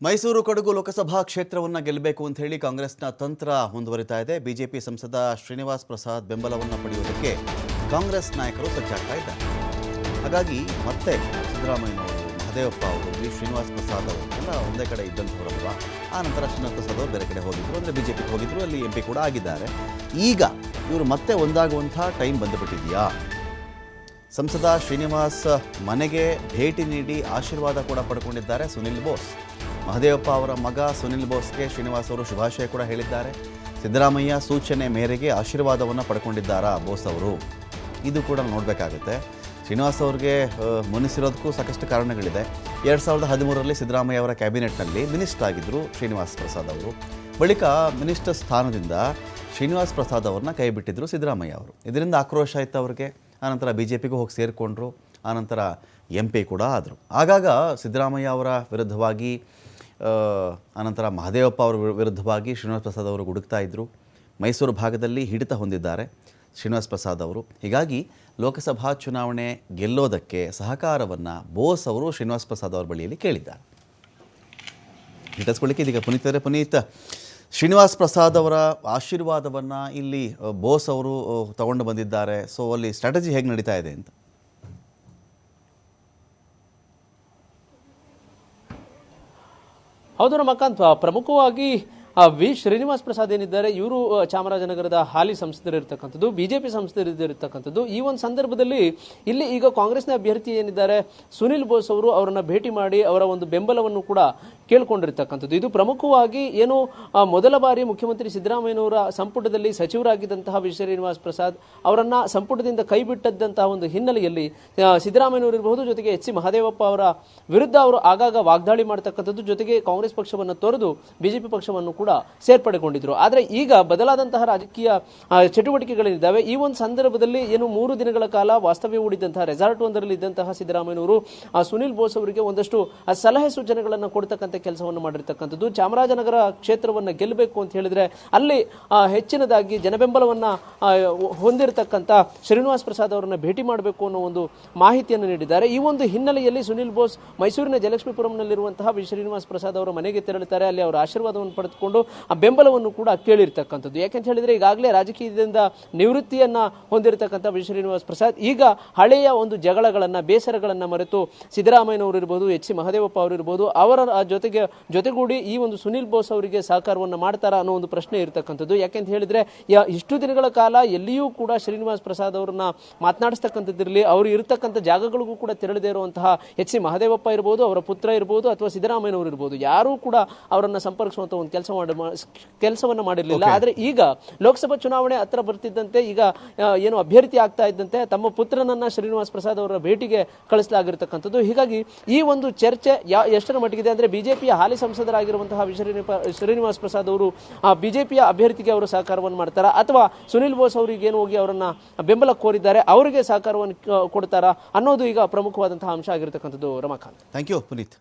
ಮೈಸೂರು ಕೊಡಗು ಲೋಕಸಭಾ ಕ್ಷೇತ್ರವನ್ನು ಗೆಲ್ಲಬೇಕು ಅಂತ ಹೇಳಿ ಕಾಂಗ್ರೆಸ್ನ ತಂತ್ರ ಮುಂದುವರಿತಾ ಇದೆ. ಬಿಜೆಪಿ ಸಂಸದ ಶ್ರೀನಿವಾಸ್ ಪ್ರಸಾದ್ ಬೆಂಬಲವನ್ನು ಪಡೆಯುವುದಕ್ಕೆ ಕಾಂಗ್ರೆಸ್ ನಾಯಕರು ಸಜ್ಜಾಗ್ತಾ ಇದ್ದಾರೆ. ಹಾಗಾಗಿ ಮತ್ತೆ ಸಿದ್ದರಾಮಯ್ಯನವರು, ಮಹದೇವಪ್ಪ ಅವರು, ಶ್ರೀನಿವಾಸ್ ಪ್ರಸಾದ್ ಅವರು ಎಲ್ಲ ಒಂದೇ ಕಡೆ ಇದ್ದಂಥವರಲ್ವಾ. ಆ ನಂತರ ಶ್ರೀನಿವಾಸ್ ಪ್ರಸಾದ್ ಅವರು ಬೇರೆ ಕಡೆ ಹೋಗಿದ್ರು, ಅಂದರೆ ಬಿಜೆಪಿಗೆ ಹೋಗಿದ್ರು, ಅಲ್ಲಿ MP ಕೂಡ ಆಗಿದ್ದಾರೆ. ಈಗ ಇವರು ಮತ್ತೆ ಒಂದಾಗುವಂಥ ಟೈಮ್ ಬಂದುಬಿಟ್ಟಿದೆಯಾ? ಸಂಸದ ಶ್ರೀನಿವಾಸ್ ಮನೆಗೆ ಭೇಟಿ ನೀಡಿ ಆಶೀರ್ವಾದ ಕೂಡ ಪಡ್ಕೊಂಡಿದ್ದಾರೆ ಸುನಿಲ್ ಬೋಸ್. ಮಹದೇವಪ್ಪ ಅವರ ಮಗ ಸುನಿಲ್ ಬೋಸ್ಗೆ ಶ್ರೀನಿವಾಸ್ ಅವರು ಶುಭಾಶಯ ಕೂಡ ಹೇಳಿದ್ದಾರೆ. ಸಿದ್ದರಾಮಯ್ಯ ಸೂಚನೆ ಮೇರೆಗೆ ಆಶೀರ್ವಾದವನ್ನು ಪಡ್ಕೊಂಡಿದ್ದಾರಾ ಬೋಸ್ ಅವರು? ಇದು ಕೂಡ ನೋಡಬೇಕಾಗುತ್ತೆ. ಶ್ರೀನಿವಾಸ್ ಅವ್ರಿಗೆ ಮುನಿಸಿರೋದಕ್ಕೂ ಸಾಕಷ್ಟು ಕಾರಣಗಳಿದೆ. 2013ರಲ್ಲಿ ಸಿದ್ದರಾಮಯ್ಯ ಅವರ ಕ್ಯಾಬಿನೆಟ್ನಲ್ಲಿ ಮಿನಿಸ್ಟರ್ ಆಗಿದ್ದರು ಶ್ರೀನಿವಾಸ್ ಪ್ರಸಾದ್ ಅವರು. ಬಳಿಕ ಮಿನಿಸ್ಟರ್ ಸ್ಥಾನದಿಂದ ಶ್ರೀನಿವಾಸ್ ಪ್ರಸಾದ್ ಅವ್ರನ್ನ ಕೈ ಬಿಟ್ಟಿದ್ದರು ಸಿದ್ದರಾಮಯ್ಯ ಅವರು. ಇದರಿಂದ ಆಕ್ರೋಶ ಆಯಿತು ಅವ್ರಿಗೆ. ಆನಂತರ BJPಗೂ ಹೋಗಿ ಸೇರಿಕೊಂಡ್ರು. ಆನಂತರ MP ಕೂಡ ಆದರು. ಆಗಾಗ ಸಿದ್ದರಾಮಯ್ಯ ಅವರ ವಿರುದ್ಧವಾಗಿ, ಆನಂತರ ಮಹದೇವಪ್ಪ ಅವರ ವಿರುದ್ಧವಾಗಿ ಶ್ರೀನಿವಾಸ್ ಪ್ರಸಾದ್ ಅವರು ಹುಡುಕ್ತಾ ಇದ್ದರು. ಮೈಸೂರು ಭಾಗದಲ್ಲಿ ಹಿಡಿತ ಹೊಂದಿದ್ದಾರೆ ಶ್ರೀನಿವಾಸ್ ಪ್ರಸಾದ್ ಅವರು. ಹೀಗಾಗಿ ಲೋಕಸಭಾ ಚುನಾವಣೆ ಗೆಲ್ಲೋದಕ್ಕೆ ಸಹಕಾರವನ್ನು ಬೋಸ್ ಅವರು ಶ್ರೀನಿವಾಸ್ ಪ್ರಸಾದ್ ಅವರ ಬಳಿಯಲ್ಲಿ ಕೇಳಿದ್ದಾರೆ. ಹಿಡಿಸ್ಕೊಳ್ಳಿಕ್ಕೆ ಇದೀಗ ಪುನೀತ್ ಶ್ರೀನಿವಾಸ್ ಪ್ರಸಾದ್ ಅವರ ಆಶೀರ್ವಾದವನ್ನು ಇಲ್ಲಿ ಬೋಸ್ ಅವರು ತಗೊಂಡು ಬಂದಿದ್ದಾರೆ. ಸೊ ಅಲ್ಲಿ ಸ್ಟ್ರಾಟಜಿ ಹೇಗೆ ನಡೀತಾ ಇದೆ ಅಂತ? ಹೌದು ರಮಾಕಾಂತ್, ಪ್ರಮುಖವಾಗಿ ಶ್ರೀನಿವಾಸ್ ಪ್ರಸಾದ್ ಏನಿದ್ದಾರೆ, ಇವರು ಚಾಮರಾಜನಗರದ ಹಾಲಿ ಸಂಸದರಿರ್ತಕ್ಕಂಥದ್ದು, BJP ಸಂಸದರಿರ್ತಕ್ಕಂಥದ್ದು. ಈ ಒಂದು ಸಂದರ್ಭದಲ್ಲಿ ಇಲ್ಲಿ ಈಗ ಕಾಂಗ್ರೆಸ್ನ ಅಭ್ಯರ್ಥಿ ಏನಿದ್ದಾರೆ ಸುನಿಲ್ ಬೋಸ್ ಅವರು ಅವರನ್ನ ಭೇಟಿ ಮಾಡಿ ಅವರ ಒಂದು ಬೆಂಬಲವನ್ನು ಕೂಡ ಕೇಳ್ಕೊಂಡಿರ್ತಕ್ಕಂಥದ್ದು. ಇದು ಪ್ರಮುಖವಾಗಿ ಏನು ಮೊದಲ ಬಾರಿ ಮುಖ್ಯಮಂತ್ರಿ ಸಿದ್ದರಾಮಯ್ಯನವರ ಸಂಪುಟದಲ್ಲಿ ಸಚಿವರಾಗಿದ್ದಂತಹ ಶ್ರೀನಿವಾಸ್ ಪ್ರಸಾದ್ ಅವರನ್ನ ಸಂಪುಟದಿಂದ ಕೈ ಬಿಟ್ಟದ್ದಂತಹ ಒಂದು ಹಿನ್ನೆಲೆಯಲ್ಲಿ ಸಿದ್ದರಾಮಯ್ಯನವರು ಇರಬಹುದು, ಜೊತೆಗೆ HC ಮಹದೇವಪ್ಪ ಅವರ ವಿರುದ್ಧ ಅವರು ಆಗಾಗ ವಾಗ್ದಾಳಿ ಮಾಡ್ತಕ್ಕಂಥದ್ದು, ಜೊತೆಗೆ ಕಾಂಗ್ರೆಸ್ ಪಕ್ಷವನ್ನು ತೊರೆದು BJP ಪಕ್ಷವನ್ನು ಕೂಡ ಸೇರ್ಪಡೆಗೊಂಡಿದ್ರು. ಆದರೆ ಈಗ ಬದಲಾದಂತಹ ರಾಜಕೀಯ ಚಟುವಟಿಕೆಗಳಿದ್ದಾವೆ. ಈ ಒಂದು ಸಂದರ್ಭದಲ್ಲಿ ಏನು 3 ದಿನಗಳ ಕಾಲ ವಾಸ್ತವ್ಯ ಹೂಡಿದಂತಹ ರೆಸಾರ್ಟ್ ಒಂದರಲ್ಲಿ ಇದ್ದಂತಹ ಸಿದ್ದರಾಮಯ್ಯನವರು ಸುನಿಲ್ ಬೋಸ್ ಅವರಿಗೆ ಒಂದಷ್ಟು ಸಲಹೆ ಸೂಚನೆಗಳನ್ನು ಕೊಡ್ತಕ್ಕಂಥ ಕೆಲಸವನ್ನು ಮಾಡಿರ್ತಕ್ಕಂಥದ್ದು. ಚಾಮರಾಜನಗರ ಕ್ಷೇತ್ರವನ್ನು ಗೆಲ್ಲಬೇಕು ಅಂತ ಹೇಳಿದ್ರೆ ಅಲ್ಲಿ ಹೆಚ್ಚಿನದಾಗಿ ಜನಬೆಂಬಲವನ್ನ ಹೊಂದಿರತಕ್ಕಂಥ ಶ್ರೀನಿವಾಸ್ ಪ್ರಸಾದ್ ಅವರನ್ನ ಭೇಟಿ ಮಾಡಬೇಕು ಅನ್ನೋ ಒಂದು ಮಾಹಿತಿಯನ್ನು ನೀಡಿದ್ದಾರೆ. ಈ ಒಂದು ಹಿನ್ನೆಲೆಯಲ್ಲಿ ಸುನಿಲ್ ಬೋಸ್ ಮೈಸೂರಿನ ಜಯಲಕ್ಷ್ಮೀಪುರಂನಲ್ಲಿರುವಂತಹ ಶ್ರೀನಿವಾಸ್ ಪ್ರಸಾದ್ ಅವರ ಮನೆಗೆ ತೆರಳುತ್ತಾರೆ. ಅಲ್ಲಿ ಅವರ ಆಶೀರ್ವಾದವನ್ನು ಪಡೆದುಕೊಂಡು ಆ ಬೆಂಬಲವನ್ನು ಕೂಡ ಕೇಳಿರ್ತಕ್ಕಂಥದ್ದು. ಯಾಕೆಂತ ಹೇಳಿದ್ರೆ ಈಗಾಗಲೇ ರಾಜಕೀಯದಿಂದ ನಿವೃತ್ತಿಯನ್ನ ಹೊಂದಿರತಕ್ಕಂಥ ಶ್ರೀನಿವಾಸ್ ಪ್ರಸಾದ್ ಈಗ ಹಳೆಯ ಒಂದು ಜಗಳಗಳನ್ನ, ಬೇಸರಗಳನ್ನ ಮರೆತು ಸಿದ್ದರಾಮಯ್ಯನವರು ಇರಬಹುದು, HC ಮಹದೇವಪ್ಪ ಅವರು ಇರಬಹುದು, ಅವರ ಜೊತೆಗೂಡಿ ಈ ಒಂದು ಸುನಿಲ್ ಬೋಸ್ ಅವರಿಗೆ ಸಹಕಾರವನ್ನು ಮಾಡ್ತಾರಾ ಅನ್ನೋ ಒಂದು ಪ್ರಶ್ನೆ ಇರತಕ್ಕಂಥದ್ದು. ಯಾಕೆಂತ ಹೇಳಿದ್ರೆ ಇಷ್ಟು ದಿನಗಳ ಕಾಲ ಎಲ್ಲಿಯೂ ಕೂಡ ಶ್ರೀನಿವಾಸ್ ಪ್ರಸಾದ್ ಅವರನ್ನ ಮಾತನಾಡಿಸ್ತಕ್ಕಂಥದ್ದಿರಲಿ, ಅವರು ಇರತಕ್ಕಂಥ ಜಾಗಗಳಿಗೂ ಕೂಡ ತೆರಳದೇ ಇರುವಂತಹ HC ಮಹದೇವಪ್ಪ ಇರಬಹುದು, ಅವರ ಪುತ್ರ ಇರಬಹುದು, ಅಥವಾ ಸಿದ್ದರಾಮಯ್ಯನವರು ಇರಬಹುದು, ಯಾರೂ ಕೂಡ ಅವರನ್ನ ಸಂಪರ್ಕಿಸುವಂತ ಒಂದು ಕೆಲಸವನ್ನ ಮಾಡಿರಲಿಲ್ಲ. ಆದ್ರೆ ಈಗ ಲೋಕಸಭಾ ಚುನಾವಣೆ ಹತ್ರ ಬರ್ತಿದ್ದಂತೆ, ಈಗ ಏನು ಅಭ್ಯರ್ಥಿ ಆಗ್ತಾ ಇದ್ದಂತೆ ತಮ್ಮ ಪುತ್ರನನ್ನ ಶ್ರೀನಿವಾಸ್ ಪ್ರಸಾದ್ ಅವರ ಭೇಟಿಗೆ ಕಳಿಸಲಾಗಿರ್ತಕ್ಕಂಥದ್ದು. ಹೀಗಾಗಿ ಈ ಒಂದು ಚರ್ಚೆ ಎಷ್ಟರ ಮಟ್ಟಿಗಿದೆ ಅಂದ್ರೆ BJPಯ ಹಾಲಿ ಸಂಸದರಾಗಿರುವಂತಹ ಶ್ರೀನಿವಾಸ್ ಪ್ರಸಾದ್ ಅವರು BJPಯ ಅಭ್ಯರ್ಥಿಗೆ ಅವರು ಸಹಕಾರವನ್ನು ಮಾಡ್ತಾರಾ, ಅಥವಾ ಸುನಿಲ್ ಬೋಸ್ ಅವರಿಗೆ ಏನು ಹೋಗಿ ಅವರನ್ನ ಬೆಂಬಲ ಕೋರಿದ್ದಾರೆ ಅವರಿಗೆ ಸಹಕಾರವನ್ನು ಕೊಡ್ತಾರಾ ಅನ್ನೋದು ಈಗ ಪ್ರಮುಖವಾದಂತಹ ಅಂಶ ಆಗಿರತಕ್ಕಂಥದ್ದು. Ramakant, thank you Puneeth.